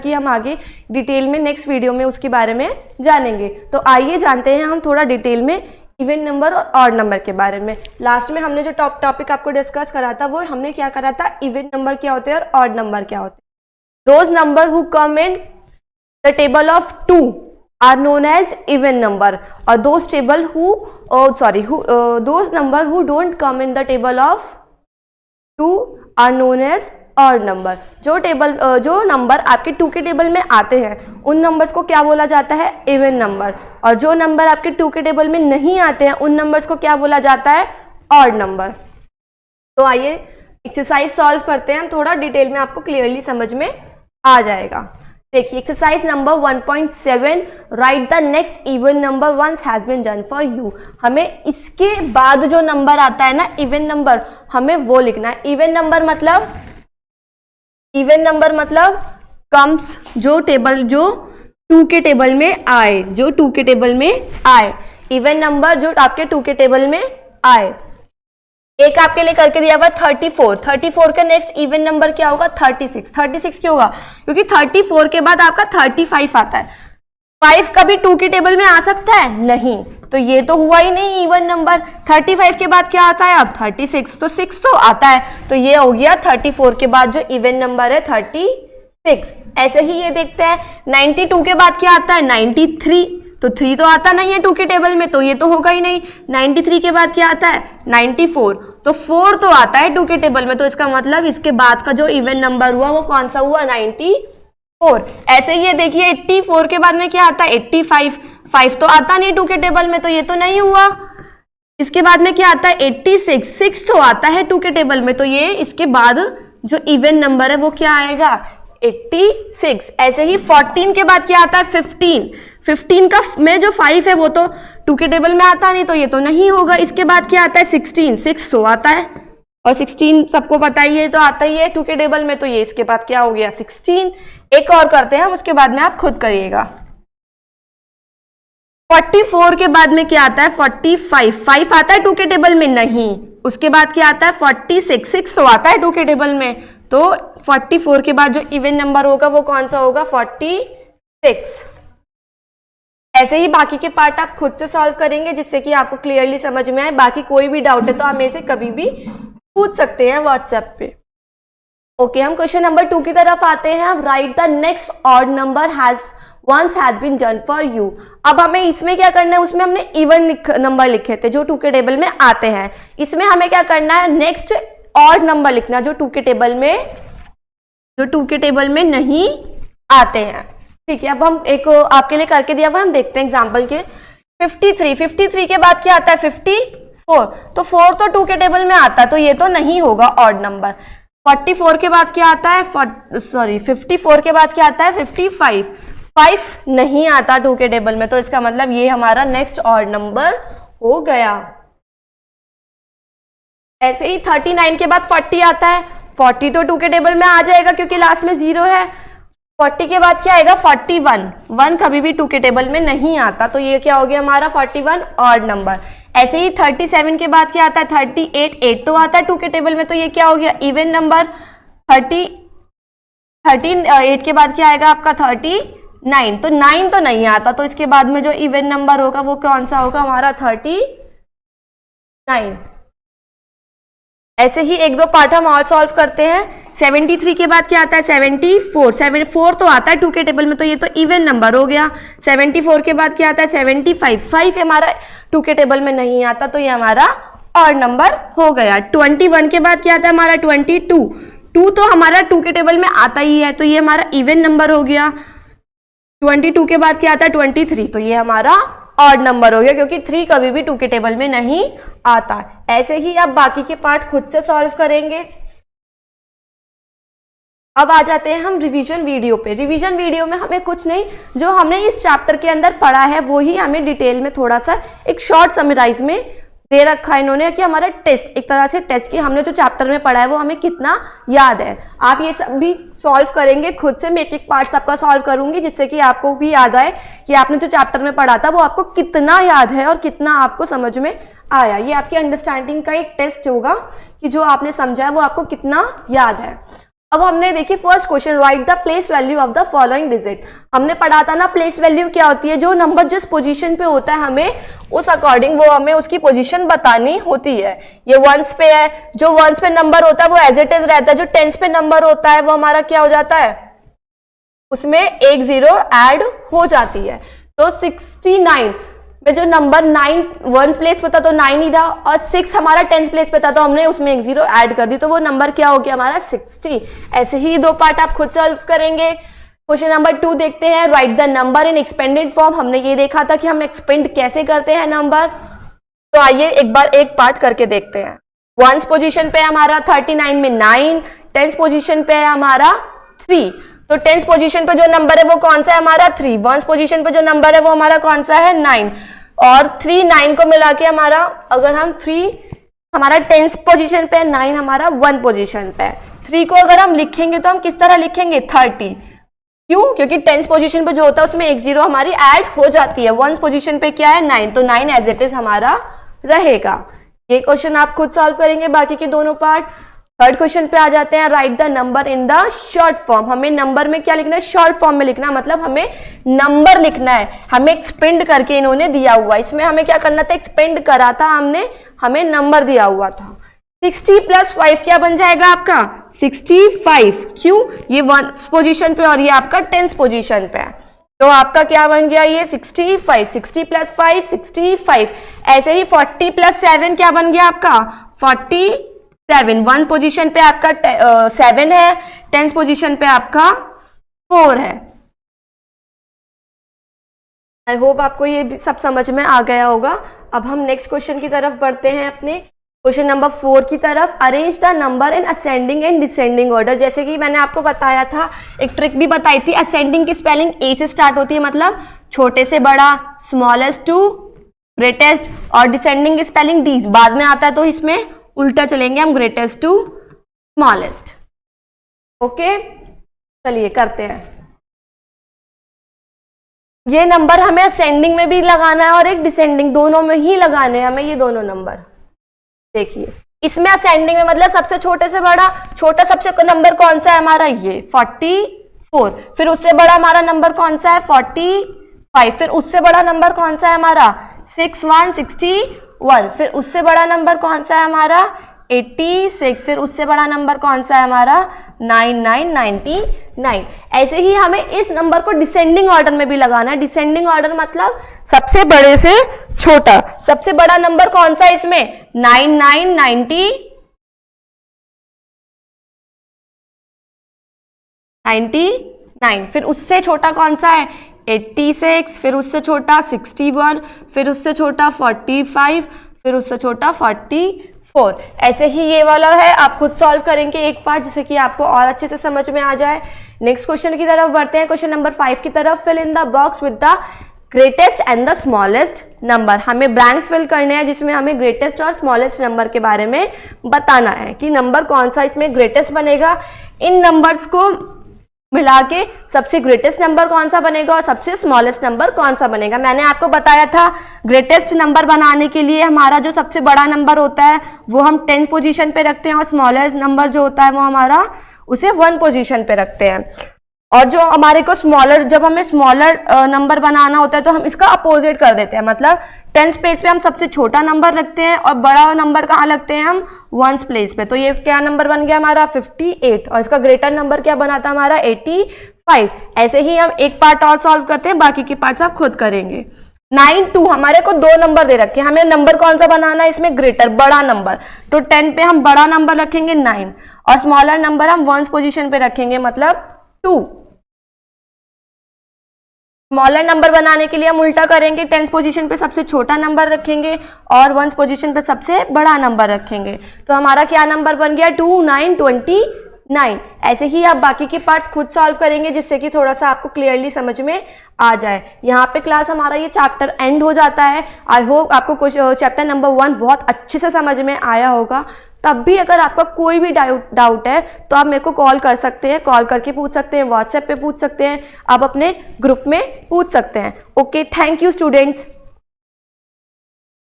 कि हम आगे डिटेल में नेक्स्ट वीडियो में उसके बारे में जानेंगे। तो आइए जानते हैं हम थोड़ा डिटेल में इवन नंबर और ऑड नंबर के बारे में। लास्ट में हमने जो टॉपिक आपको डिस्कस करा था वो हमने क्या करा था, इवन नंबर क्या होते हैं और ऑड नंबर क्या होते हैं। Those number who come in the table of 2 are known as even number और those number who don't come in the table of 2 are known as odd number. जो number आपके 2 के टेबल में आते हैं उन नंबर्स को क्या बोला जाता है, इवन नंबर, और जो नंबर आपके 2 के टेबल में नहीं आते हैं उन नंबर्स को क्या बोला जाता है, ऑड नंबर। तो आइए एक्सरसाइज सॉल्व करते हैं हम, थोड़ा डिटेल में आपको क्लियरली समझ में आ जाएगा। देखिए exercise number 1.7, write the next even number ones has been done for you. हमें इसके बाद जो नंबर आता है ना इवन नंबर, हमें वो लिखना है। इवन नंबर मतलब कम्स जो 2 के टेबल में आए, जो 2 के टेबल में आए, इवन नंबर जो आपके 2 के टेबल में आए। एक आपके लिए करके दिया हुआ 34 का नेक्स्ट इवन नंबर क्या होगा, 36 क्यों होगा, क्योंकि 34 के बाद आपका 35 आता है। 5 कभी 2 के टेबल में आ सकता है, नहीं, तो ये तो हुआ ही नहीं इवन नंबर। 35 के बाद क्या आता है अब 36, तो 6 तो आता है, तो ये हो गया 34 के बाद जो इवन नंबर है 36। ऐसे ही ये देखते हैं 92 के बाद क्या आता है, 93, तो 3 तो आता नहीं है 2 के टेबल में, तो ये तो होगा ही नहीं। 93 के बाद क्या आता है, 94, तो 4 तो आता है 2 के टेबल में, तो इसका मतलब इसके बाद का जो इवन नंबर हुआ वो कौन सा हुआ, 94। ऐसे ही ये देखिए 84 के बाद में क्या आता है, 85, 5 तो आता नहीं 2 के टेबल में, तो ये तो नहीं हुआ। इसके बाद में क्या आता है, 86, 6 तो आता है 2 के टेबल में, तो ये इसके बाद जो इवन नंबर है वो क्या आएगा, 86। ऐसे ही 14 के बाद क्या आता है, 15 का में जो 5 है वो तो 2 के टेबल में आता नहीं, तो ये तो नहीं होगा। इसके बाद क्या आता है, 16, 6 तो आता है, और 16 सबको पता ही है, तो आता ही है 2 के टेबल में, तो ये इसके बाद क्या हो गया, 16। एक और करते हैं हम, उसके बाद में आप खुद करिएगा। 44 के बाद में क्या आता है, 45, 5 आता है 2 के टेबल में, नहीं। उसके बाद क्या आता है, 46, 6 तो आता है 2 के टेबल में, तो 44 के बाद जो इवन नंबर होगा वो कौन सा होगा, 46। ऐसे ही बाकी के पार्ट आप खुद से सॉल्व करेंगे जिससे कि आपको क्लियरली समझ में आए। बाकी कोई भी डाउट है तो आप मेरे से कभी भी पूछ सकते हैं व्हाट्सएप पे। ओके, हम क्वेश्चन नंबर 2 की तरफ आते हैं। अब write the next odd number ones has been done for you. अब हमें इसमें क्या करना है, उसमें हमने इवन नंबर लिखे थे जो 2 के टेबल में आते हैं। इसमें हमें क्या करना है, नेक्स्ट ऑड नंबर लिखना जो 2 के टेबल नहीं आते हैं। ठीक है, अब हम एक आपके लिए करके दिया हुआ, हम देखते हैं एग्जाम्पल के। 53 के बाद क्या आता है, 54, तो 4 तो 2 के टेबल में आता है, तो ये तो नहीं होगा ऑड नंबर। 54 के बाद क्या आता है, 54 के बाद क्या आता है, 55, 5 नहीं आता 2 के टेबल में, तो इसका मतलब ये हमारा नेक्स्ट ऑड नंबर हो गया। ऐसे ही 39 के बाद 40 आता है, 40 तो 2 के टेबल में आ जाएगा क्योंकि लास्ट में 0 है। 40 के बाद क्या आएगा, 41, 1 कभी भी 2 के टेबल में नहीं आता, तो ये क्या हो गया हमारा 41 ऑड नंबर। ऐसे ही 37 के बाद क्या आता है, 38, 8 तो आता है 2 के टेबल में, तो ये क्या हो गया, इवन नंबर। 8 के बाद क्या आएगा आपका, 39, तो 9 तो नहीं आता, तो इसके बाद में जो इवन नंबर होगा वो कौन सा होगा हमारा, 39। ऐसे ही 1-2 पार्ट हम और सॉल्व करते हैं। 73 के बाद क्या आता है, 74 तो आता है 2 के टेबल में, तो ये तो इवन नंबर हो गया। 74 के बाद क्या आता है, 75, 5 हमारा 2 के टेबल में नहीं आता, तो ये हमारा ऑड नंबर हो गया। 21 के बाद क्या आता है हमारा, 22 तो हमारा 2 के टेबल में आता ही है, तो ये हमारा इवन नंबर हो गया। 22 के बाद क्या आता है, 23, तो ये हमारा ऑड नंबर हो गया क्योंकि 3 कभी भी 2 के टेबल में नहीं आता। ऐसे ही आप बाकी के पार्ट खुद से सॉल्व करेंगे। अब आ जाते हैं हम रिवीजन वीडियो पे। रिवीजन वीडियो में हमें कुछ नहीं, जो हमने इस चैप्टर के अंदर पढ़ा है वो ही हमें डिटेल में थोड़ा सा एक शॉर्ट समराइज में दे रखा है इन्होंने, कि हमारा टेस्ट, एक तरह से टेस्ट कि हमने जो चैप्टर में पढ़ा है वो हमें कितना याद है। आप ये सब भी सॉल्व करेंगे खुद से, मैं एक पार्ट सबका सॉल्व करूंगी जिससे कि आपको भी याद आए कि आपने जो चैप्टर में पढ़ा था वो आपको कितना याद है और कितना आपको समझ में आया। ये आपकी अंडरस्टैंडिंग का एक टेस्ट होगा कि जो आपने समझा है वो आपको कितना याद है। अब हमने देखिए first question, right the place value of the following digit. हमने पढ़ा था ना प्लेस वैल्यू क्या होती है, जो नंबर जिस पोजीशन पे होता है हमें उस अकॉर्डिंग वो हमें उसकी पोजीशन बतानी होती है। ये वंस पे है, जो वंस पे नंबर होता है वो एज इट इज रहता है, जो टेंस पे नंबर होता है वो हमारा क्या हो जाता है, उसमें एक जीरो ऐड हो जाती है। तो 69 में जो नंबर 9 वन प्लेस पे था तो 9 ही रहा, और 6 हमारा 10th प्लेस पे था तो हमने उसमें एक जीरो ऐड कर दी, तो वो नंबर क्या हो गया हमारा 60। ऐसे ही दो पार्ट आप खुद सॉल्व करेंगे। क्वेश्चन नंबर 2 देखते हैं, right the number in expanded form. हमने ये देखा था कि हम एक्सपेंड कैसे करते हैं नंबर, तो आइए एक बार एक पार्ट करके देखते हैं। वंस पोजीशन पे हमारा 39 में 9, 10th पोजीशन पे है हमारा 3, तो 10th पोजीशन पे जो नंबर है वो कौन सा है हमारा 3, वंस पोजीशन पे जो नंबर है वो हमारा कौन सा है 9, और 3 9 को मिला के हमारा, अगर हम 3 हमारा 10th पोजीशन पे है, 9 हमारा 1 पोजीशन पे है। 3 को अगर हम लिखेंगे तो हम किस तरह लिखेंगे 30, क्यों, क्योंकि 10th पोजीशन पे जो होता है उसमें एक जीरो हमारी ऐड हो जाती है। 1 पोजीशन पे क्या है 9, तो 9 एज इट इज हमारा रहेगा। ये क्वेश्चन आप खुद सॉल्व करेंगे, बाकी के दोनों पार्ट। थर्ड क्वेश्चन पे आ जाते हैं, right the number in the short form. हमें नंबर में क्या लिखना है, शॉर्ट फॉर्म में लिखना है, मतलब हमें नंबर लिखना है, हमें एक्सपेंड करके इन्होंने दिया हुआ। इसमें हमें क्या करना था, एक्सपेंड करा था हमने, हमें नंबर दिया हुआ था। 60 + 5 क्या बन जाएगा आपका 65, क्यों, ये 1 पोजीशन पे और ये आपका 10th पोजीशन पे है, तो आपका क्या बन गया ये 65, 60 + 5 65। ऐसे ही 40 + 7 क्या बन गया आपका 47, 1 पोजीशन पे आपका 7 है, 10th पोजीशन पे आपका 4 है। आई होप आपको ये सब समझ में आ गया होगा। अब हम नेक्स्ट क्वेश्चन की तरफ बढ़ते हैं, अपने क्वेश्चन नंबर 4 की तरफ। Arrange the number in ascending and descending order. जैसे कि मैंने आपको बताया था, एक ट्रिक भी बताई थी, असेंडिंग की स्पेलिंग ए से स्टार्ट होती है, मतलब छोटे से बड़ा, स्मॉलेस्ट टू ग्रेटेस्ट, और डिसेंडिंग की स्पेलिंग डी बाद में आता है, तो इसमें उल्टा चलेंगे हम, ग्रेटेस्ट टू स्मॉलेस्ट। ओके, चलिए करते हैं। ये नंबर हमें असेंडिंग में भी लगाना है और एक डिसेंडिंग, दोनों में ही लगाने हैं हमें ये दोनों नंबर। देखिए इसमें असेंडिंग में मतलब सबसे छोटे से बड़ा, छोटा सबसे नंबर कौन सा है हमारा ये 44, फिर उससे बड़ा हमारा नंबर कौन सा है 45, फिर उससे बड़ा नंबर कौन सा है हमारा 61, फिर उससे बड़ा नंबर कौन सा है हमारा 86, फिर उससे बड़ा नंबर कौन सा है हमारा 99। ऐसे ही हमें इस नंबर को डिसेंडिंग ऑर्डर में भी लगाना है। डिसेंडिंग ऑर्डर मतलब सबसे बड़े से छोटा, सबसे बड़ा नंबर कौन सा है इसमें 99, फिर उससे छोटा कौन सा है 86, फिर उससे छोटा 61, फिर उससे छोटा 45, फिर उससे छोटा 44। ऐसे ही ये वाला है, आप खुद सॉल्व करेंगे एक पार्ट, जिससे कि आपको और अच्छे से समझ में आ जाए। नेक्स्ट क्वेश्चन की तरफ बढ़ते हैं, क्वेश्चन नंबर 5 की तरफ। Fill in the box with the greatest and the smallest number. हमें ब्लैंक्स फिल करने हैं जिसमें हमें ग्रेटेस्ट और स्मॉलेस्ट नंबर के बारे में बताना है कि नंबर कौन सा इसमें ग्रेटेस्ट बनेगा। इन नंबर्स को मिला के सबसे ग्रेटेस्ट नंबर कौन सा बनेगा और सबसे स्मॉलेस्ट नंबर कौन सा बनेगा। मैंने आपको बताया था ग्रेटेस्ट नंबर बनाने के लिए हमारा जो सबसे बड़ा नंबर होता है वो हम 10th पोजीशन पे रखते हैं, और स्मॉलेस्ट नंबर जो होता है वो हमारा उसे 1 पोजीशन पे रखते हैं। और जो हमारे को स्मॉलर, जब हमें स्मॉलर नंबर बनाना होता है तो हम इसका अपोजिट कर देते हैं, मतलब 10th प्लेस पे हम सबसे छोटा नंबर रखते हैं और बड़ा नंबर कहाँ लगते हैं हम 1st प्लेस पे। तो ये क्या नंबर बन गया हमारा 58, और इसका ग्रेटर नंबर क्या बना था हमारा 85। ऐसे ही हम एक पार्ट और सॉल्व करते हैं, बाकी के पार्ट्स आप खुद करेंगे। 9 2 हमारे को 2 नंबर दे रखे हैं, हमें नंबर कौन सा बनाना है इसमें ग्रेटर, बड़ा नंबर। तो 10 पे हम बड़ा नंबर रखेंगे 9, और स्मॉलर नंबर हम 1st पोजीशन पे रखेंगे, मतलब 2। स्मॉलर नंबर बनाने के लिए हम उल्टा करेंगे, 10th पोजीशन पे सबसे छोटा नंबर रखेंगे और 1st पोजीशन पे सबसे बड़ा नंबर रखेंगे। तो हमारा क्या नंबर बन गया 2 9 29। ऐसे ही आप बाकी के पार्ट्स खुद सॉल्व करेंगे, जिससे कि थोड़ा सा आपको क्लियरली समझ में आ जाए। यहाँ पे क्लास हमारा ये चैप्टर एंड हो जाता है। आई होप आपको कुछ चैप्टर नंबर 1 बहुत अच्छे से समझ में आया होगा। तब भी अगर आपका कोई भी डाउट है तो आप मेरे को कॉल कर सकते हैं, कॉल करके पूछ सकते हैं, व्हाट्सएप पे पूछ सकते हैं, आप अपने ग्रुप में पूछ सकते हैं। Okay, thank you students.